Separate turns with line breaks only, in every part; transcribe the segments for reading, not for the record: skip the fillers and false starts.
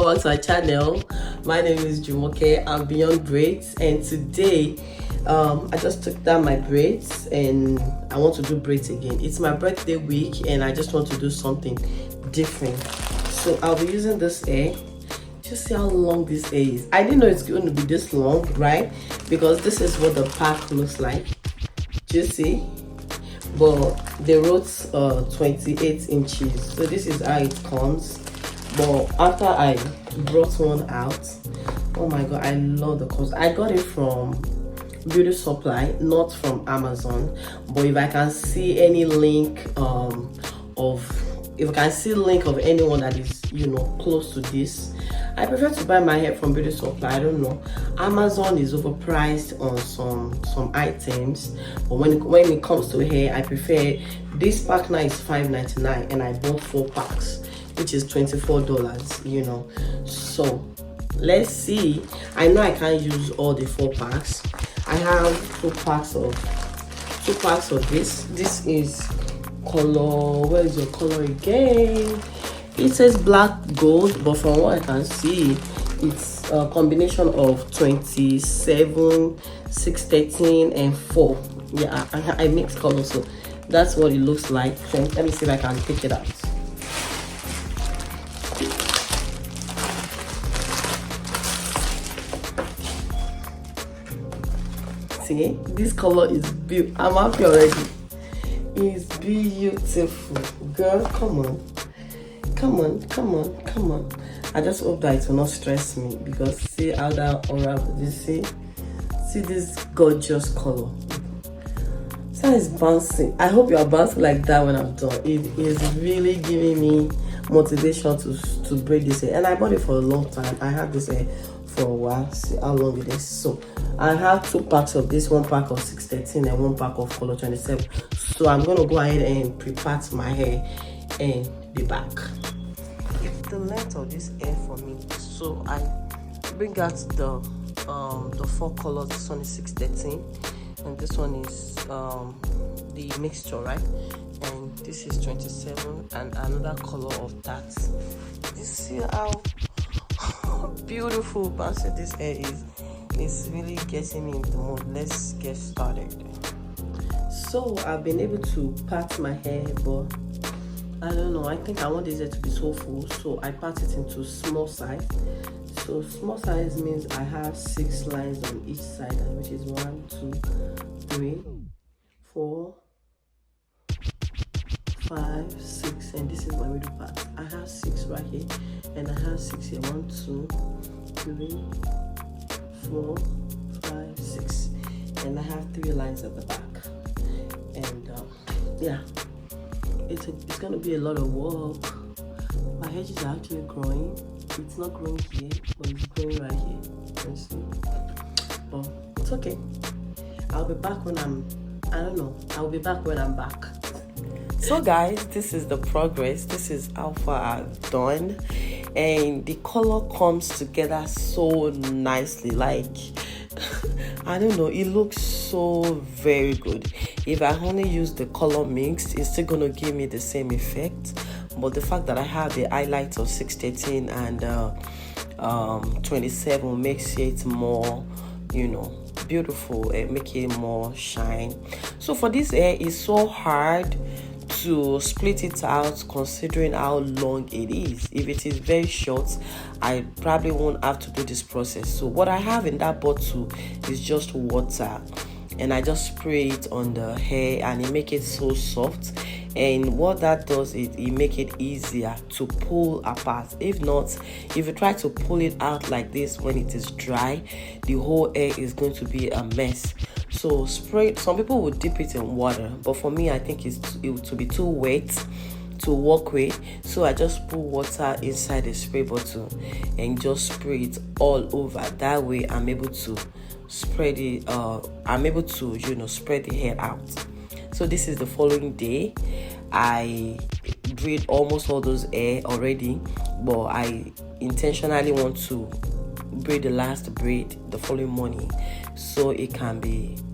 welcome back to our channel. My name is Jumoke. I'm Beyond Braids, and today I just took down my braids and I want to do braids again. It's my birthday week and I just want to do something different. So I'll be using this hair. Just see how long this hair is. I didn't know it's going to be this long, right? Because this is what the pack looks like. Do you see? But they wrote 28 inches, so this is how it comes. But after I brought one out, oh my god, I love the colors. I got it from Beauty Supply, not from Amazon. But if I can see any link if I can see link of anyone that is, you know, close to this, I prefer to buy my hair from Beauty Supply. I don't know, Amazon is overpriced on some items, but when it comes to hair, I prefer this pack. Now is $5.99 and I bought 4 packs, which is $24, you know. So let's see. I know I can't use all the 4 packs. I have 2 packs of this. This is color, where is your color again? It says black gold, but from what I can see, it's a combination of 27, 613 and 4. Yeah, I mixed colors, so that's what it looks like. So let me see if I can take it out. See, this color is beautiful. I'm happy already. It's beautiful, girl. Come on. I just hope that it will not stress me, because see how that aura, you see this gorgeous color. So it's bouncing. I hope you are bouncing like that when I'm done. It is really giving me motivation to braid this hair, and I bought it for a long time. I had this hair for a while. See how long it is. So I have 2 packs of this, 1 pack of 613 and 1 pack of color 27. So I'm gonna go ahead and pre-part my hair and be back. The length of this hair for me, so I bring out the 4 colors. This one is 613 and this one is the mixture, right? And this is 27 and another color of that. You see how beautiful bouncy this hair is. It's really getting me in the mood. Let's get started. So I've been able to part my hair, but I don't know, I think I want this hair to be so full, so I part it into small size. So small size means I have 6 lines on each side, which is 1, 2, 3, 4, 5, 6, and this is my middle part. I have 6 right here, and I have 6 here. 1, 2, 3, 4, 5, 6, and I have 3 lines at the back. And yeah, it's gonna be a lot of work. My edges are actually growing. It's not growing here, but it's growing right here. You can see. But it's okay. I'll be back when I'll be back when I'm back. So guys, this is the progress. This is how far I've done, and the color comes together so nicely. Like I don't know, it looks so very good. If I only use the color mixed, it's still gonna give me the same effect, but the fact that I have the highlights of 613 and 27 makes it more, you know, beautiful and make it more shine. So for this hair, it's so hard to split it out considering how long it is. If it is very short, I probably won't have to do this process. So what I have in that bottle is just water, and I just spray it on the hair and it make it so soft. And what that does is it make it easier to pull apart. If not, if you try to pull it out like this when it is dry, the whole hair is going to be a mess. So spray, some people would dip it in water, but for me I think it would be too wet to work with. So I just put water inside the spray bottle and just spray it all over. That way I'm able to spread it, spread the hair out. So this is the following day. I braid almost all those hair already, but I intentionally want to braid the last braid the following morning, so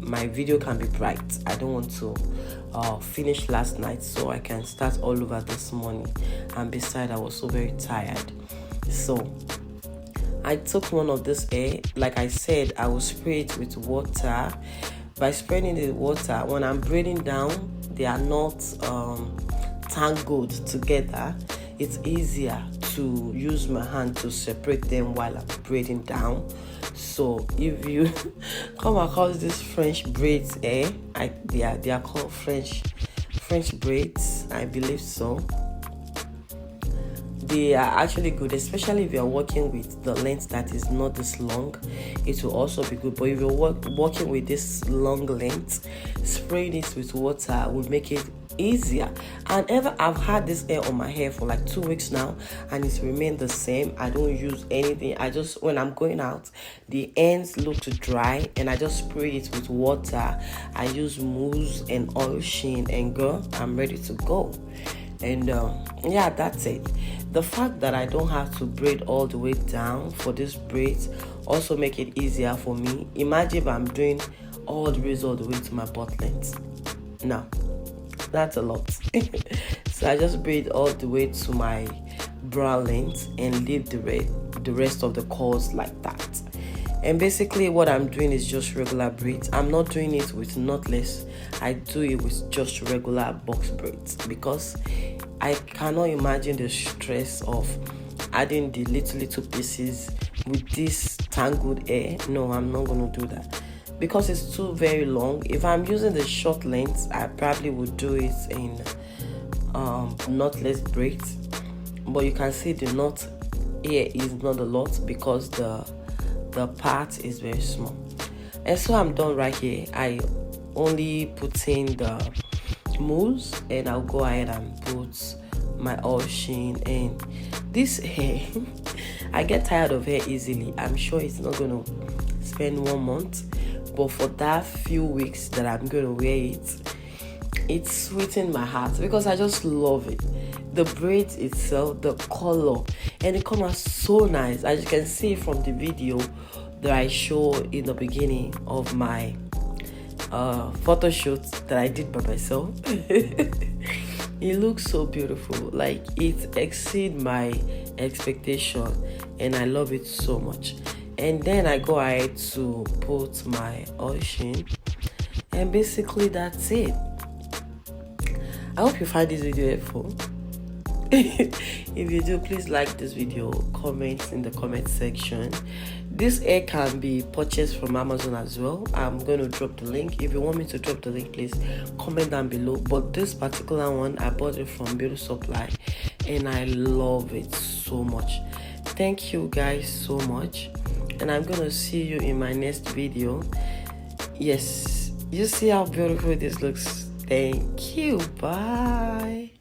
my video can be bright. I don't want to finish last night so I can start all over this morning, and besides I was so very tired. So I took one of this hair. Like I said, I will spray it with water. By spraying it with water, when I'm braiding down, they are not tangled together. It's easier to use my hand to separate them while I'm braiding down. So if you come across this French braids hair, they are called French braids, I believe so. They are actually good, especially if you're working with the length that is not this long. It will also be good. But if you're working with this long length, spraying it with water will make it easier. And I've had this hair on my hair for like 2 weeks now, and it's remained the same. I don't use anything. I just, when I'm going out, the ends look dry, and I just spray it with water. I use mousse and oil sheen, and girl, I'm ready to go. And yeah, that's it. The fact that I don't have to braid all the way down for these braids also make it easier for me. Imagine if I'm doing all the braids all the way to my butt length. No, that's a lot. So I just braid all the way to my bra length and leave the rest of the curls like that. And basically what I'm doing is just regular braids. I'm not doing it with knotless. I do it with just regular box braids because I cannot imagine the stress of adding the little pieces with this tangled hair. No, I'm not going to do that because it's too very long. If I'm using the short length, I probably would do it in knotless braids. But you can see the knot here is not a lot because the part is very small. And so I'm done right here. I only put in the mousse and I'll go ahead and put my oil sheen. And this hair I get tired of hair easily. I'm sure it's not gonna spend 1 month, but for that few weeks that I'm gonna wear it, it's sweetening my heart because I just love it. The braids itself, the color, and it comes out so nice. As you can see from the video that I showed in the beginning of my photo shoot that I did by myself. It looks so beautiful. Like, it exceeds my expectation, and I love it so much. And then I go ahead to put my oil sheen, and basically that's it. I hope you find this video helpful. If you do, please like this video, comment in the comment section. This hair can be purchased from Amazon as well. I'm going to drop the link. If you want me to drop the link, please comment down below. But this particular one, I bought it from Beauty Supply, and I love it so much. Thank you guys so much, and I'm going to see you in my next video. Yes, you see how beautiful this looks. Thank you. Bye.